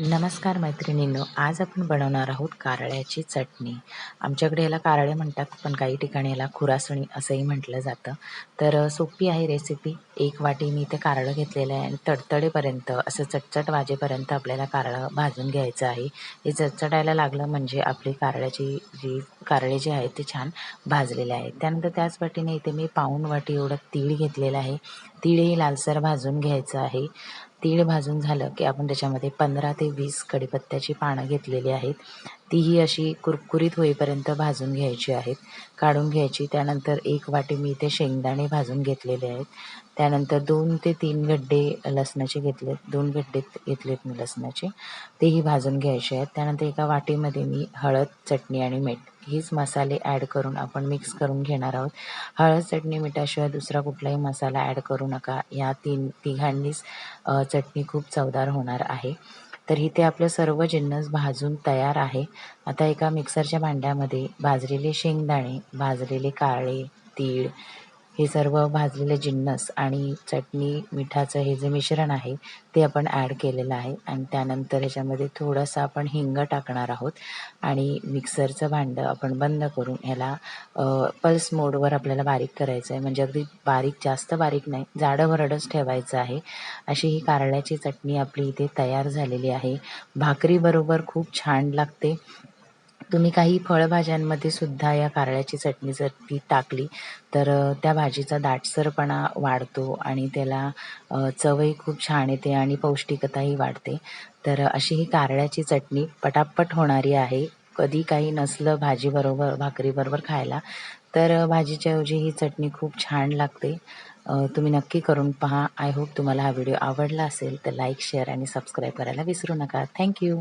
नमस्कार मैत्रिणींनो, आज आपण बनवणार आहोत कारळ्याची चटणी. आमच्याकडे याला कारळे म्हणतात, पण काही ठिकाणी याला खुरासणी असंही म्हटलं जातं. तर सोपी आहे रेसिपी. 1 वाटी मी इथे कारळं घेतलेलं आहे आणि तडतडेपर्यंत असं चटचट वाजेपर्यंत आपल्याला कारळं भाजून घ्यायचं आहे. हे चटचटायला लागलं म्हणजे आपली कारळे जे आहेत ते छान भाजलेले आहेत. त्यानंतर त्याच वाटीने इथे मी पाऊण वाटी एवढं तीळ घेतलेलं आहे. तीळही लालसर भाजून घ्यायचं आहे. तीळ भाजून झालं की आपण त्याच्यामध्ये 15 ते 20 कढीपत्त्याची पानं घेतलेली आहेत. तीही अशी कुरकुरीत होईपर्यंत भाजून घ्यायची आहेत, काढून घ्यायची. त्यानंतर 1 वाटी मी इथे शेंगदाणे भाजून घेतलेले आहेत. त्यानंतर 2 ते 3 गड्डे लसणाचे घेतलेत, 2 गड्डे घेतलेत मी लसणाचे, तेही भाजून घ्यायचे आहेत. त्यानंतर एका वाटीमध्ये मी हळद, चटणी आणि मीठ हीच मसाले ॲड करून आपण मिक्स करून घेणार आहोत. हळद, चटणी, मिठाशिवाय दुसरा कुठलाही मसाला ॲड करू नका. या तिघांनीच चटणी खूप चवदार होणार आहे. तर इथे आपलं सर्व जिन्नस भाजून तयार आहे. आता एका मिक्सरच्या भांड्यामध्ये भाजलेले शेंगदाणे, भाजलेले कारळे, तीळ हे सर्व भाजलेले जिन्नस आणि चटणी, मिठाचं हे जे मिश्रण आहे ते आपण ॲड केलेलं आहे आणि त्यानंतर ह्याच्यामध्ये थोडंसं आपण हिंग टाकणार आहोत आणि मिक्सरचं भांडं आपण बंद करून ह्याला पल्स मोडवर आपल्याला बारीक करायचं आहे. म्हणजे अगदी जास्त बारीक नाही, जाडं-भरडच ठेवायचं आहे. अशी ही कारळ्याची चटणी आपली इथे तयार झालेली आहे. भाकरीबरोबर खूप छान लागते. तुम्ही काही फळभाज्यांमध्ये सुद्धा या कारळ्याची चटणी जर ती टाकली तर त्या भाजीचा दाटसरपणा वाढतो आणि त्याला चवही खूप छान येते आणि पौष्टिकताही वाढते. तर अशी ही कारळ्याची चटणी पटापट होणारी आहे. कधी काही नसलं भाजीबरोबर, भाकरीबरोबर खायला, तर भाजीच्या ऐवजी ही चटणी खूप छान लागते. तुम्ही नक्की करून पहा. आय होप तुम्हाला हा व्हिडिओ आवडला असेल तर लाईक, शेअर आणि सबस्क्राईब करायला विसरू नका. Thank you.